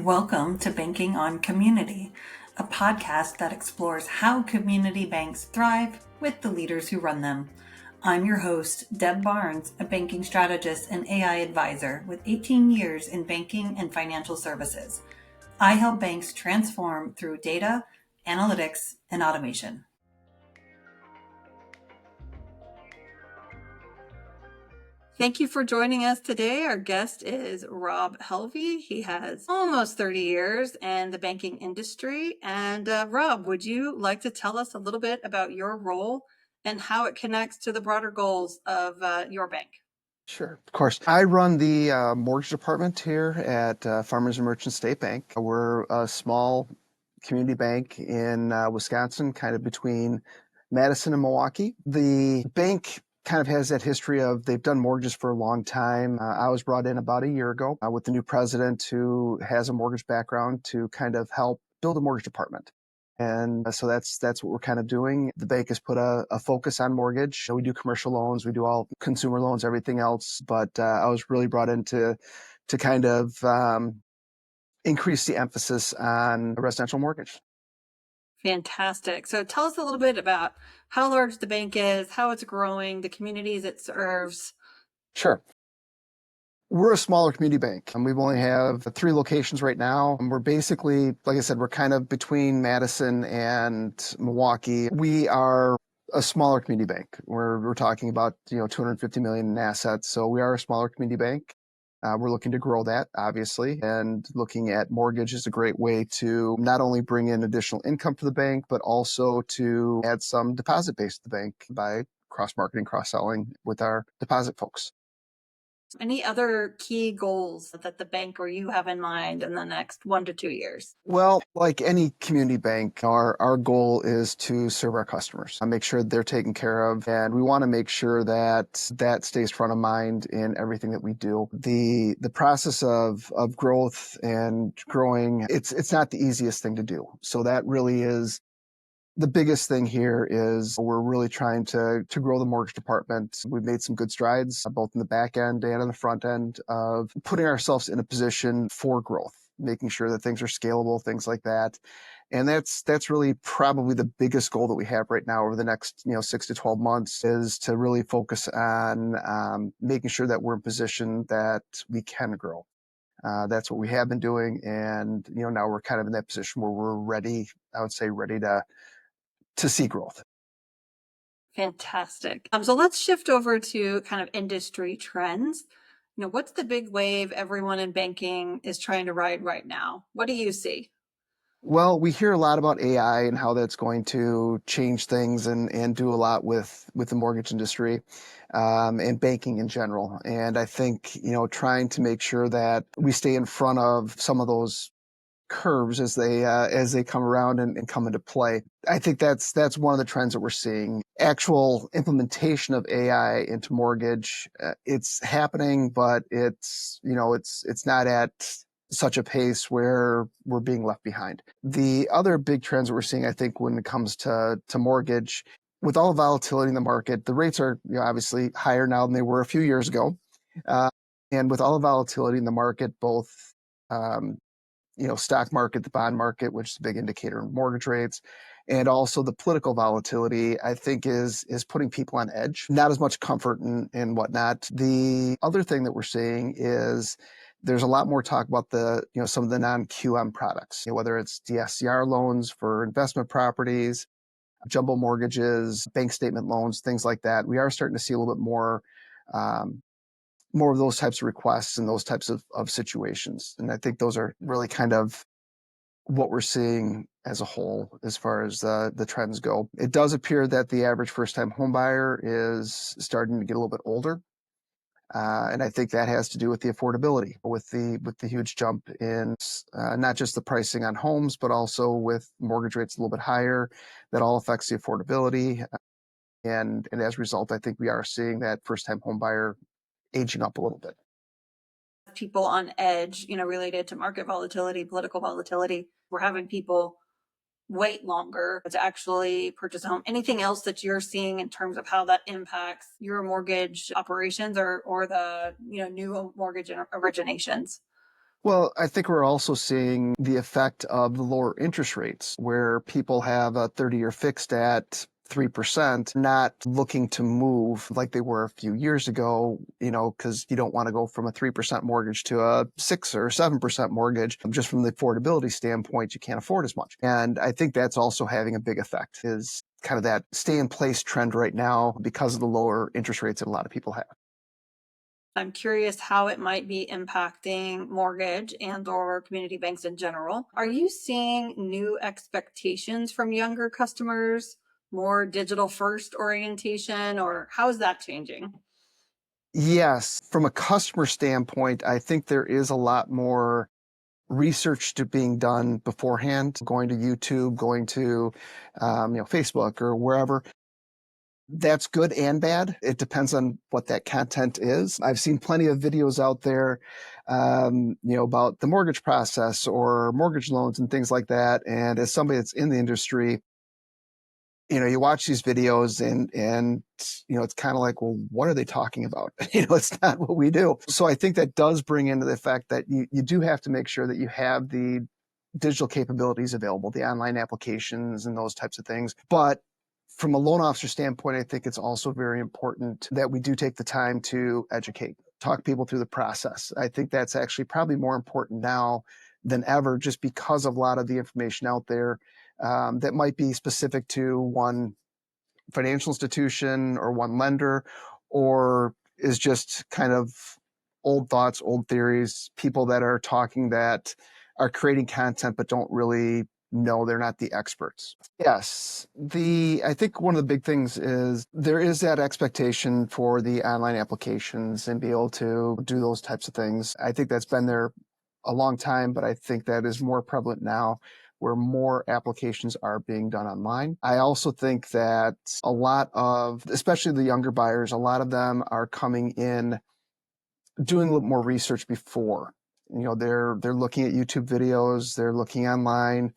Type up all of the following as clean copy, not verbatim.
Welcome to Banking on Community, a podcast that explores how community banks thrive with the leaders who run them. I'm your host, Deb Barnes, a banking strategist and AI advisor with 18 years in banking and financial services. I help banks transform through data, analytics, and automation. Thank you for joining us today. Our guest is Rob Helvey. He has almost 30 years in the banking industry. And Rob, would you like to tell us a little bit about your role and how it connects to the broader goals of your bank? Sure, of course. I run the mortgage department here at Farmers and Merchant State Bank. We're a small community bank in Wisconsin, kind of between Madison and Milwaukee. The bank kind of has that history of they've done mortgages for a long time. I was brought in about a year ago with the new president who has a mortgage background to kind of help build a mortgage department. And so that's what we're kind of doing. The bank has put a focus on mortgage. We do commercial loans, we do all consumer loans, everything else. But I was really brought in to kind of increase the emphasis on a residential mortgage. Fantastic. So tell us a little bit about how large the bank is, how it's growing, the communities it serves. Sure. We're a smaller community bank, and we only have 3 locations right now. And we're basically, like I said, we're kind of between Madison and Milwaukee. We are a smaller community bank. We're talking about 250 million in assets. So we are a smaller community bank. We're looking to grow that, obviously, and looking at mortgage is a great way to not only bring in additional income for the bank, but also to add some deposit base to the bank by cross-marketing, cross-selling with our deposit folks. Any other key goals that the bank or you have in mind in the next 1 to 2 years? Well, like any community bank, our goal is to serve our customers and make sure they're taken care of. And we want to make sure that that stays front of mind in everything that we do. The process of growth and growing, it's not the easiest thing to do. So that really is the biggest thing here is we're really trying to grow the mortgage department. We've made some good strides, both in the back end and on the front end of putting ourselves in a position for growth, making sure that things are scalable, things like that. And that's really probably the biggest goal that we have right now over the next 6 to 12 months is to really focus on making sure that we're in position that we can grow. That's what we have been doing, and now we're kind of in that position where we're ready. I would say ready to see growth. Fantastic. So let's shift over to kind of industry trends. What's the big wave everyone in banking is trying to ride right now? What do you see? Well, we hear a lot about AI and how that's going to change things and do a lot with the mortgage industry and banking in general. And I think, trying to make sure that we stay in front of some of those curves as they come around and come into play. I think that's one of the trends that we're seeing. Actual implementation of AI into mortgage, it's happening, but it's not at such a pace where we're being left behind. The other big trends that we're seeing, I think, when it comes to mortgage, with all the volatility in the market, the rates are obviously higher now than they were a few years ago. And with all the volatility in the market, both stock market, the bond market, which is a big indicator of mortgage rates, and also the political volatility, I think is putting people on edge. Not as much comfort and whatnot. The other thing that we're seeing is there's a lot more talk about some of the non-QM products, whether it's DSCR loans for investment properties, jumbo mortgages, bank statement loans, things like that. We are starting to see a little bit more of those types of requests and those types of situations. And I think those are really kind of what we're seeing as a whole as far as the trends go. It does appear that the average first-time homebuyer is starting to get a little bit older. And I think that has to do with the affordability, with the huge jump in not just the pricing on homes, but also with mortgage rates a little bit higher. That all affects the affordability. And as a result, I think we are seeing that first-time homebuyer aging up a little bit. People on edge, related to market volatility, political volatility. We're having people wait longer to actually purchase a home. Anything else that you're seeing in terms of how that impacts your mortgage operations or the new mortgage originations? Well, I think we're also seeing the effect of the lower interest rates, where people have a 30-year fixed at 3%, not looking to move like they were a few years ago, because you don't want to go from a 3% mortgage to a 6 or 7% mortgage. Just from the affordability standpoint, you can't afford as much. And I think that's also having a big effect, is kind of that stay in place trend right now because of the lower interest rates that a lot of people have. I'm curious how it might be impacting mortgage and or community banks in general. Are you seeing new expectations from younger customers, more digital first orientation, or how is that changing? Yes, from a customer standpoint, I think there is a lot more research to being done beforehand, going to YouTube, going to Facebook or wherever. That's good and bad. It depends on what that content is. I've seen plenty of videos out there, about the mortgage process or mortgage loans and things like that. And as somebody that's in the industry, you watch these videos and it's kind of like, well, what are they talking about? It's not what we do. So I think that does bring into the fact that you do have to make sure that you have the digital capabilities available, the online applications and those types of things. But from a loan officer standpoint, I think it's also very important that we do take the time to educate, talk people through the process. I think that's actually probably more important now than ever, just because of a lot of the information out there that might be specific to one financial institution or one lender, or is just kind of old thoughts, old theories, people that are talking that are creating content but don't really know, they're not the experts. Yes, I think one of the big things is there is that expectation for the online applications and be able to do those types of things. I think that's been there a long time, but I think that is more prevalent now, where more applications are being done online. I also think that a lot of, especially the younger buyers, a lot of them are coming in doing a little more research before. They're looking at YouTube videos, they're looking online,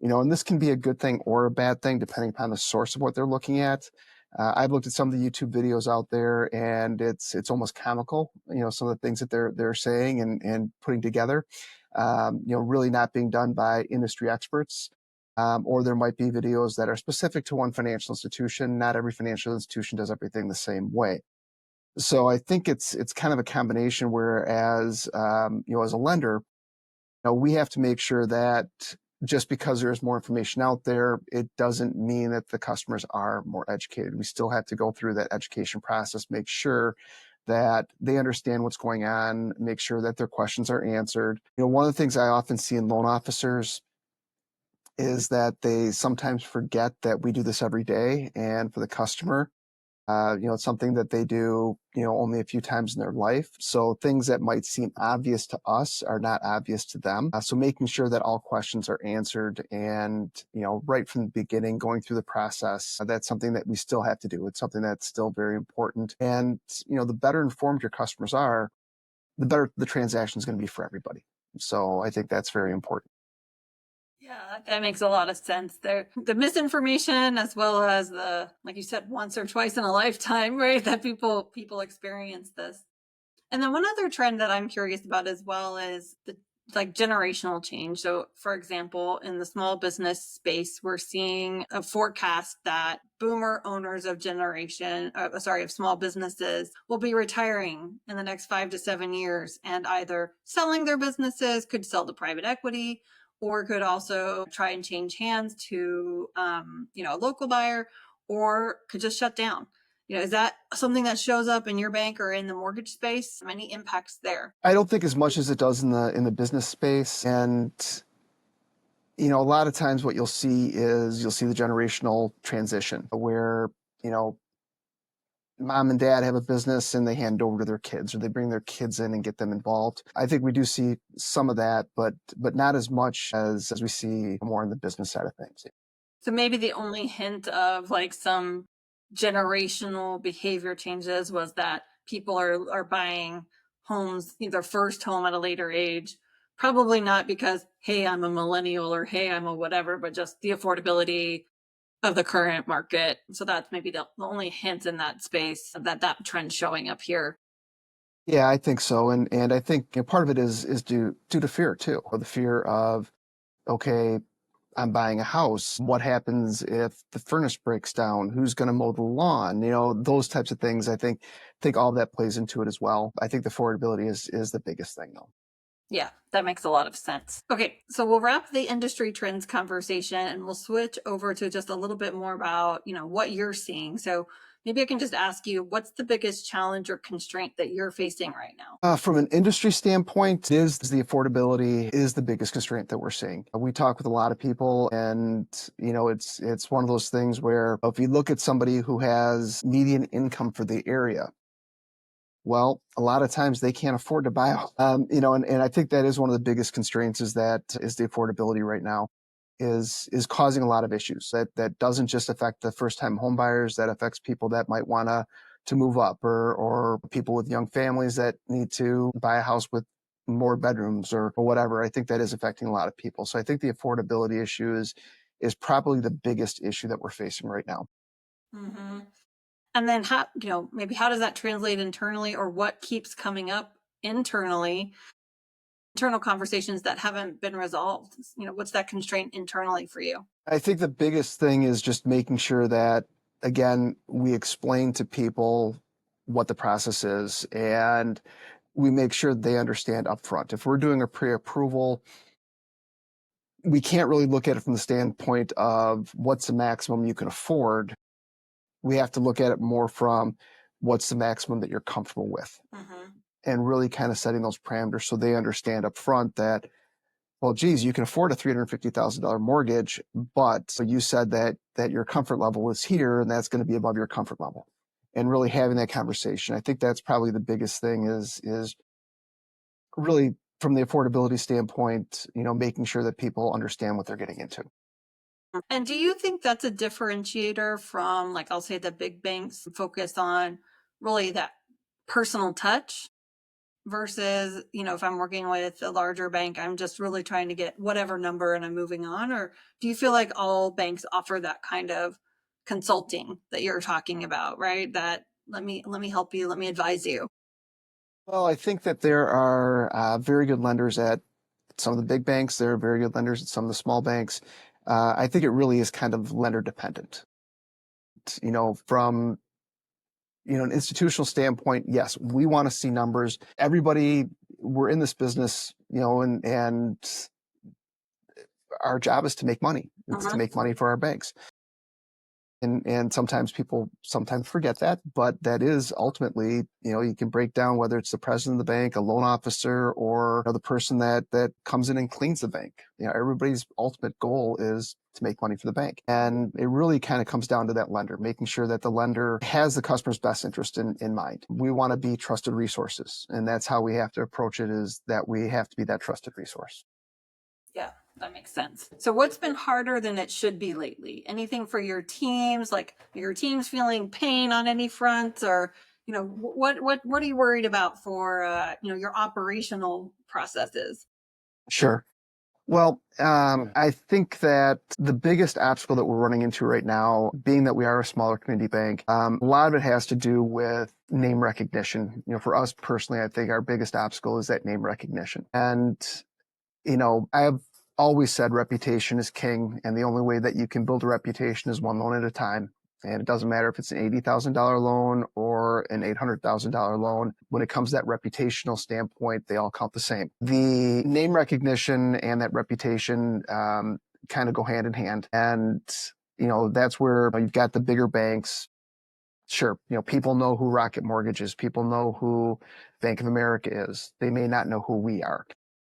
and this can be a good thing or a bad thing depending upon the source of what they're looking at. I've looked at some of the YouTube videos out there, and it's almost comical. Some of the things that they're saying and putting together. Really not being done by industry experts. Or there might be videos that are specific to one financial institution. Not every financial institution does everything the same way. So I think it's kind of a combination. Whereas as a lender, we have to make sure that just because there's more information out there, it doesn't mean that the customers are more educated. We still have to go through that education process, make sure that they understand what's going on, make sure that their questions are answered. One of the things I often see in loan officers is that they sometimes forget that we do this every day. And for the customer, it's something that they do, only a few times in their life. So things that might seem obvious to us are not obvious to them. So making sure that all questions are answered and, right from the beginning, going through the process, that's something that we still have to do. It's something that's still very important. And, the better informed your customers are, the better the transaction is going to be for everybody. So I think that's very important. Yeah, that makes a lot of sense there. The misinformation as well as the, like you said, once or twice in a lifetime, right? That people experience this. And then one other trend that I'm curious about as well is the like generational change. So for example, in the small business space, we're seeing a forecast that boomer owners of of small businesses will be retiring in the next 5 to 7 years and either selling their businesses, could sell to private equity, or could also try and change hands to, a local buyer, or could just shut down. Is that something that shows up in your bank or in the mortgage space? Any impacts there? I don't think as much as it does in the business space. And a lot of times what you'll see is the generational transition where, you know, mom and dad have a business and they hand it over to their kids, or they bring their kids in and get them involved. I think we do see some of that, but not as much as we see more on the business side of things. So maybe the only hint of like some generational behavior changes was that people are buying homes, their first home at a later age. Probably not because, hey, I'm a millennial or hey, I'm a whatever, but just the affordability of the current market. So that's maybe the only hint in that space that trend showing up here. Yeah, I think so. And I think part of it is due to fear too, or the fear of, okay, I'm buying a house. What happens if the furnace breaks down? Who's going to mow the lawn? Those types of things. I think all that plays into it as well. I think the affordability is the biggest thing though. Yeah, that makes a lot of sense. Okay, so we'll wrap the industry trends conversation and we'll switch over to just a little bit more about, what you're seeing. So maybe I can just ask you, what's the biggest challenge or constraint that you're facing right now? From an industry standpoint, is the affordability is the biggest constraint that we're seeing. We talk with a lot of people, and it's one of those things where if you look at somebody who has median income for the area, well, a lot of times they can't afford to buy a home. And I think that is one of the biggest constraints is the affordability right now is causing a lot of issues. That doesn't just affect the first time home buyers, that affects people that might want to move up, or people with young families that need to buy a house with more bedrooms or whatever. I think that is affecting a lot of people. So I think the affordability issue is probably the biggest issue that we're facing right now. Hmm. And then how, maybe how does that translate internally, or what keeps coming up internally, internal conversations that haven't been resolved? What's that constraint internally for you? I think the biggest thing is just making sure that, again, we explain to people what the process is and we make sure they understand upfront. If we're doing a pre-approval, we can't really look at it from the standpoint of what's the maximum you can afford. We have to look at it more from what's the maximum that you're comfortable with, Hmm. and really kind of setting those parameters so they understand upfront that, well, geez, you can afford a $350,000 mortgage, but you said that your comfort level is here, and that's going to be above your comfort level. And really having that conversation, I think that's probably the biggest thing is really from the affordability standpoint, making sure that people understand what they're getting into. And do you think that's a differentiator from, like, I'll say the big banks focus on really that personal touch versus, if I'm working with a larger bank, I'm just really trying to get whatever number and I'm moving on? Or do you feel like all banks offer that kind of consulting that you're talking about, right? That let me help you, let me advise you. Well, I think that there are very good lenders at some of the big banks. There are very good lenders at some of the small banks. I think it really is kind of lender dependent. From an institutional standpoint, yes, we want to see numbers. Everybody, we're in this business, and our job is to make money. It's to Uh-huh. make money for our banks. And sometimes people sometimes forget that, but that is ultimately, you can break down whether it's the president of the bank, a loan officer, or the person that comes in and cleans the bank. Everybody's ultimate goal is to make money for the bank. And it really kind of comes down to that lender, making sure that the lender has the customer's best interest in mind. We want to be trusted resources. And that's how we have to approach it, is that we have to be that trusted resource. Yeah, that makes sense. So what's been harder than it should be lately? Anything for your teams, like your teams feeling pain on any front, or what are you worried about for your operational processes? Sure. Well, I think that the biggest obstacle that we're running into right now, being that we are a smaller community bank, a lot of it has to do with name recognition. For us personally, I think our biggest obstacle is that name recognition. And, I have always said reputation is king, and the only way that you can build a reputation is one loan at a time. And it doesn't matter if it's an $80,000 loan or an $800,000 loan. When it comes to that reputational standpoint, they all count the same. The name recognition and that reputation kind of go hand in hand. And, that's where you've got the bigger banks. Sure, people know who Rocket Mortgage is. People know who Bank of America is. They may not know who we are.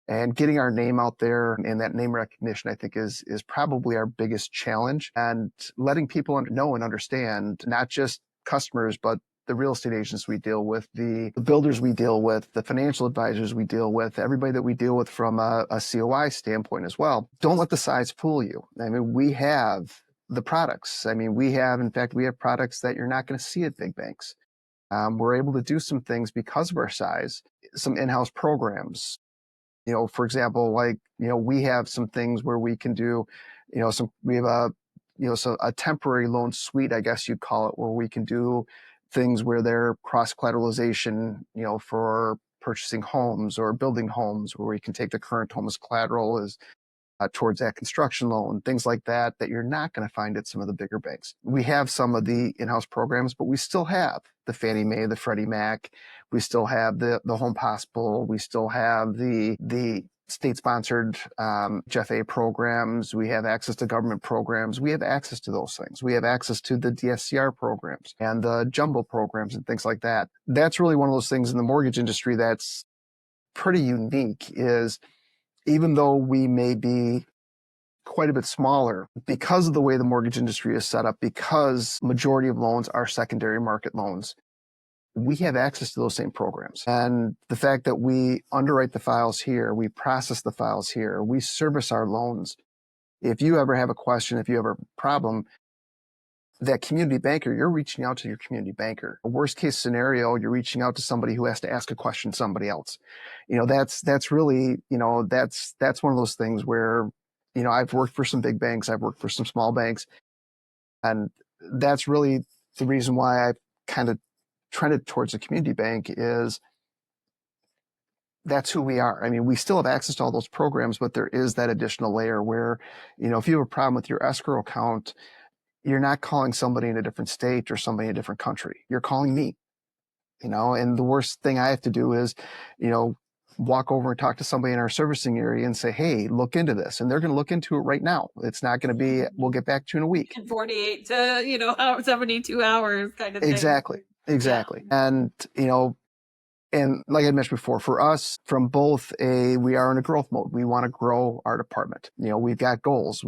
And getting our name out there and that name recognition, I think, is probably our biggest challenge. And letting people know and understand, not just customers, but the real estate agents we deal with, the builders we deal with, the financial advisors we deal with, everybody that we deal with from a COI standpoint as well. Don't let the size fool you. I mean, we have the products. I mean, in fact, we have products that you're not going to see at big banks. We're able to do some things because of our size, some in-house programs. For example, like, we have some things where we can do, we have so a temporary loan suite, I guess you'd call it, where we can do things where they're cross collateralization, for purchasing homes or building homes, where we can take the current home as collateral as towards that construction loan, things like that, that you're not going to find at some of the bigger banks. We have some of the in-house programs, but we still have the Fannie Mae, the Freddie Mac. We still have the Home Possible. We still have the state-sponsored FHA programs. We have access to government programs. We have access to those things. We have access to the DSCR programs and the jumbo programs and things like that. That's really one of those things in the mortgage industry that's pretty unique, is even though we may be quite a bit smaller, because of the way the mortgage industry is set up, because majority of loans are secondary market loans, we have access to those same programs. And the fact that we underwrite the files here, we process the files here, we service our loans. If you ever have a question, if you have a problem, that community banker, you're reaching out to your community banker. A worst case scenario, you're reaching out to somebody who has to ask a question to somebody else. That's really, that's one of those things where, I've worked for some big banks, I've worked for some small banks, and that's really the reason why I kind of trended towards a community bank, is that's who we are. I mean, we still have access to all those programs, but there is that additional layer where, if you have a problem with your escrow account, you're not calling somebody in a different state or somebody in a different country. You're calling me, and the worst thing I have to do is, walk over and talk to somebody in our servicing area and say, hey, look into this. And they're going to look into it right now. It's not going to be, we'll get back to you in a week. 48 to 72 hours kind of thing. Exactly. Yeah. And like I mentioned before, for us, from both we are in a growth mode. We want to grow our department. We've got goals.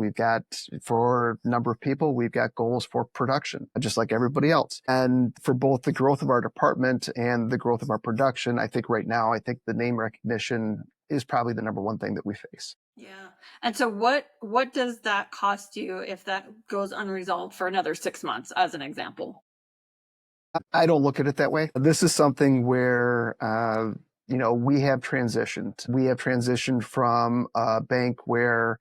For a number of people, we've got goals for production, just like everybody else. And for both the growth of our department and the growth of our production, I think right now, the name recognition is probably the number one thing that we face. Yeah. And so what does that cost you if that goes unresolved for another 6 months, as an example? I don't look at it that way. This is something where, we have transitioned. We have transitioned from a bank where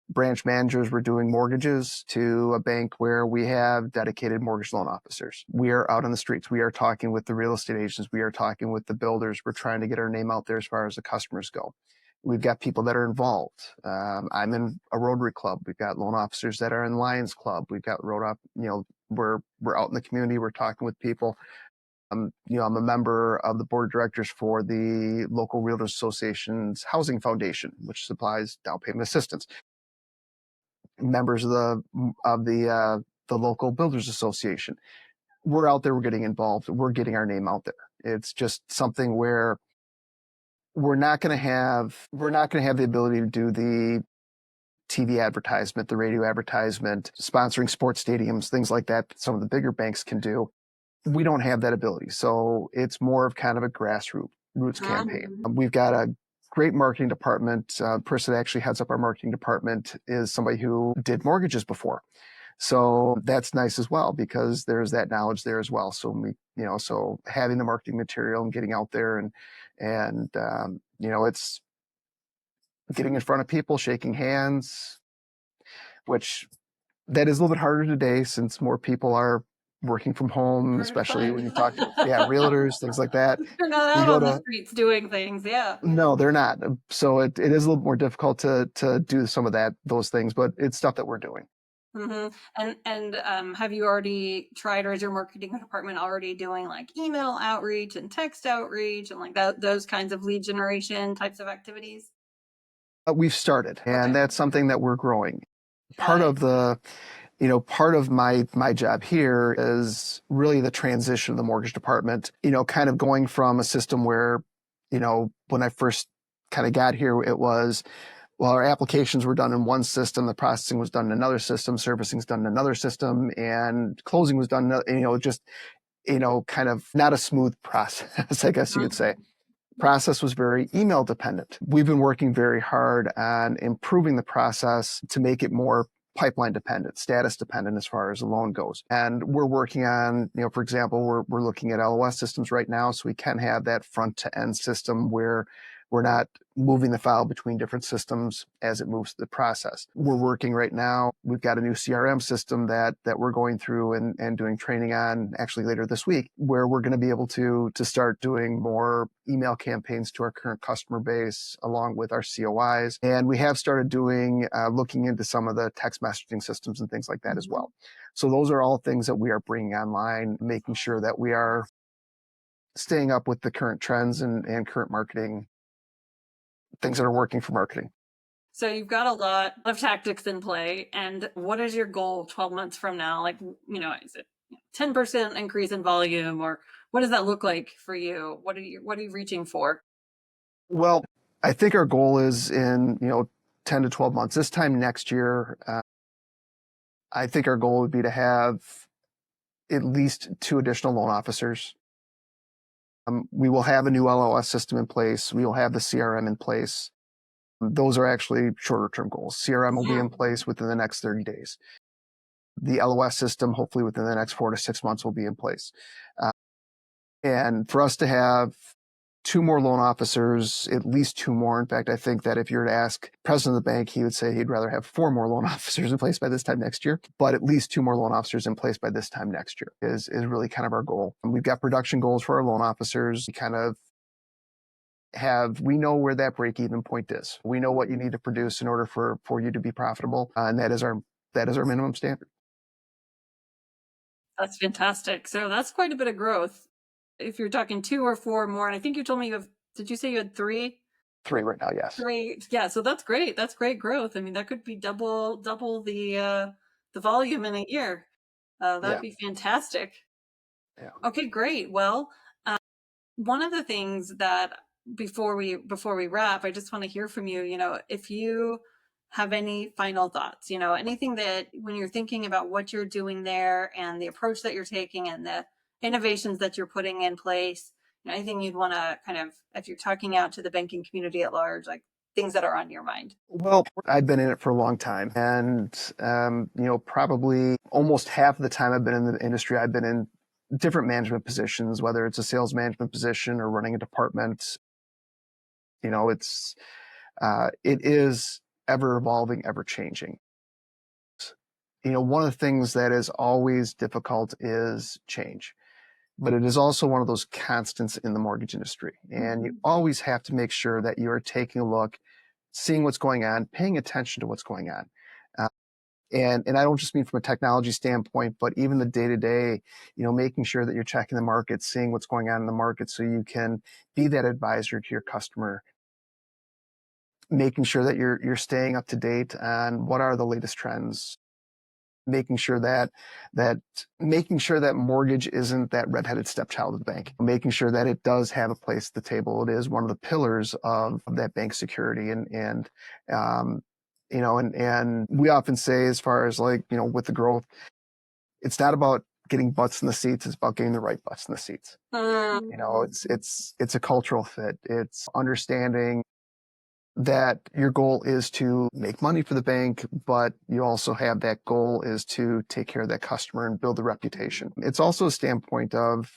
branch managers were doing mortgages to a bank where we have dedicated mortgage loan officers. We are out on the streets. We are talking with the real estate agents. We are talking with the builders. We're trying to get our name out there as far as the customers go. We've got people that are involved. I'm in a Rotary Club. We've got loan officers that are in Lions Club. We've got we're out in the community. We're talking with people. I'm a member of the board of directors for the local Realtors Association's Housing Foundation, which supplies down payment assistance. Members of the local Builders Association. We're out there. We're getting involved. We're getting our name out there. It's just something where we're not going to have the ability to do the TV advertisement, the radio advertisement, sponsoring sports stadiums, things like that some of the bigger banks can do. We don't have that ability. So it's more of kind of a grassroots campaign. We've got a great marketing department. Person that actually heads up our marketing department is somebody who did mortgages before. So that's nice as well, because there's that knowledge there as well. So so having the marketing material and getting out there and it's getting in front of people, shaking hands, which that is a little bit harder today since more people are working from home, especially when you talk to realtors, things like that. They're not out on the streets doing things. Yeah. No, they're not. So it is a little more difficult to do some of those things, but it's stuff that we're doing. Mm-hmm. And have you already tried, or is your marketing department already doing like email outreach and text outreach and like those kinds of lead generation types of activities? We've started, and that's something that we're growing. Part of my job here is really the transition of the mortgage department, kind of going from a system where, when I first kind of got here, it was, well, our applications were done in one system, the processing was done in another system, servicing is done in another system, and closing was done, kind of not a smooth process, I guess you could say. Process was very email dependent. We've been working very hard on improving the process to make it more pipeline dependent, status dependent as far as the loan goes. And we're working on, for example, we're looking at LOS systems right now, so we can have that front to end system where We're not moving the file between different systems as it moves through the process. We're working right now. We've got a new CRM system that we're going through and doing training on actually later this week, where we're going to be able to start doing more email campaigns to our current customer base along with our COIs. And we have started doing, looking into some of the text messaging systems and things like that as well. So those are all things that we are bringing online, making sure that we are staying up with the current trends and current marketing things that are working for marketing. So you've got a lot of tactics in play. And what is your goal 12 months from now? Like, is it 10% increase in volume, or what does that look like for you? What are you reaching for? Well, I think our goal is in, 10 to 12 months. This time next year, I think our goal would be to have at least 2 additional loan officers. We will have a new LOS system in place. We will have the CRM in place. Those are actually shorter term goals. CRM will be in place within the next 30 days. The LOS system, hopefully within the next 4 to 6 months, will be in place. And for us to have 2 more loan officers, at least 2 more. In fact, I think that if you were to ask president of the bank, he would say he'd rather have 4 more loan officers in place by this time next year. But at least 2 more loan officers in place by this time next year is really kind of our goal. And we've got production goals for our loan officers. We know where that break-even point is. We know what you need to produce in order for you to be profitable, and that is our minimum standard. That's fantastic. So that's quite a bit of growth. If you're talking 2 or 4 more, and I think you told me did you say you had 3? 3 right now, yes. 3. Yeah. So that's great. That's great growth. I mean, that could be double the volume in a year. That'd be fantastic. Yeah. Okay, great. Well, one of the things that before we wrap, I just want to hear from you, if you have any final thoughts, anything that when you're thinking about what you're doing there and the approach that you're taking and the innovations that you're putting in place, anything you'd want to kind of, if you're talking out to the banking community at large, like things that are on your mind. Well, I've been in it for a long time, and probably almost half of the time I've been in the industry, I've been in different management positions, whether it's a sales management position or running a department. It is ever evolving, ever changing. One of the things that is always difficult is change, but it is also one of those constants in the mortgage industry. And you always have to make sure that you are taking a look, seeing what's going on, paying attention to what's going on. And I don't just mean from a technology standpoint, but even the day-to-day, making sure that you're checking the market, seeing what's going on in the market so you can be that advisor to your customer, making sure that you're staying up to date on what are the latest trends, making sure that mortgage isn't that redheaded stepchild of the bank, making sure that it does have a place at the table. It is one of the pillars of that bank security. And we often say, as far as with the growth, it's not about getting butts in the seats. It's about getting the right butts in the seats. It's a cultural fit. It's understanding that your goal is to make money for the bank, but you also have that goal is to take care of that customer and build a reputation. It's also a standpoint of,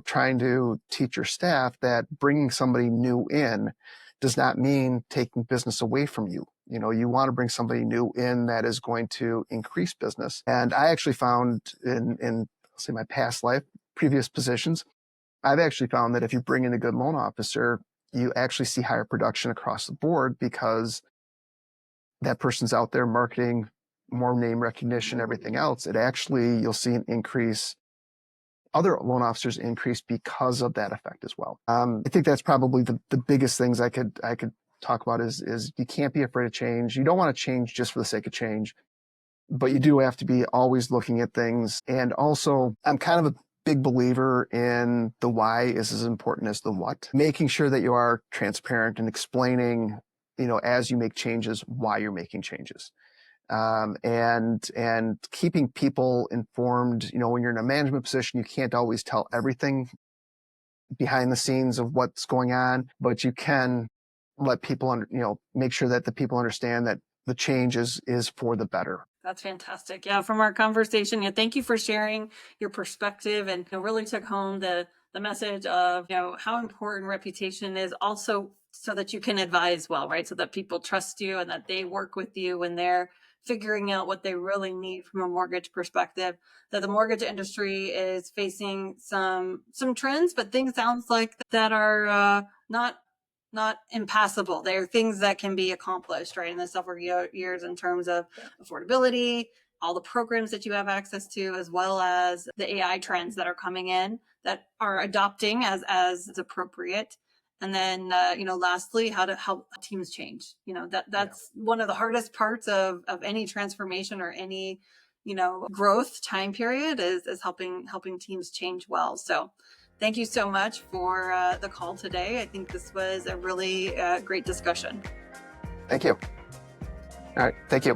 trying to teach your staff that bringing somebody new in does not mean taking business away from you. You want to bring somebody new in that is going to increase business. And I actually found in say my past life, previous positions, I've actually found that if you bring in a good loan officer, you actually see higher production across the board because that person's out there marketing, more name recognition, everything else. You'll see an increase, other loan officers increase because of that effect as well. I think that's probably the biggest things I could talk about is you can't be afraid of change. You don't want to change just for the sake of change, but you do have to be always looking at things. And also, I'm kind of a big believer in the why is as important as the what. Making sure that you are transparent and explaining, as you make changes, why you're making changes. And keeping people informed. When you're in a management position, you can't always tell everything behind the scenes of what's going on, but you can let people make sure that the people understand that the change is for the better. That's fantastic. Yeah, from our conversation, thank you for sharing your perspective and really took home the message of how important reputation is also so that you can advise well, right? So that people trust you and that they work with you when they're figuring out what they really need from a mortgage perspective. That the mortgage industry is facing some trends, but things sounds like that are not impassable. They're things that can be accomplished, right, in the several years in terms of affordability, all the programs that you have access to, as well as the AI trends that are coming in that are adopting as appropriate. And then, lastly, how to help teams change. That's one of the hardest parts of any transformation or any, growth time period is helping teams change well. So thank you so much for the call today. I think this was a really great discussion. Thank you. All right. Thank you.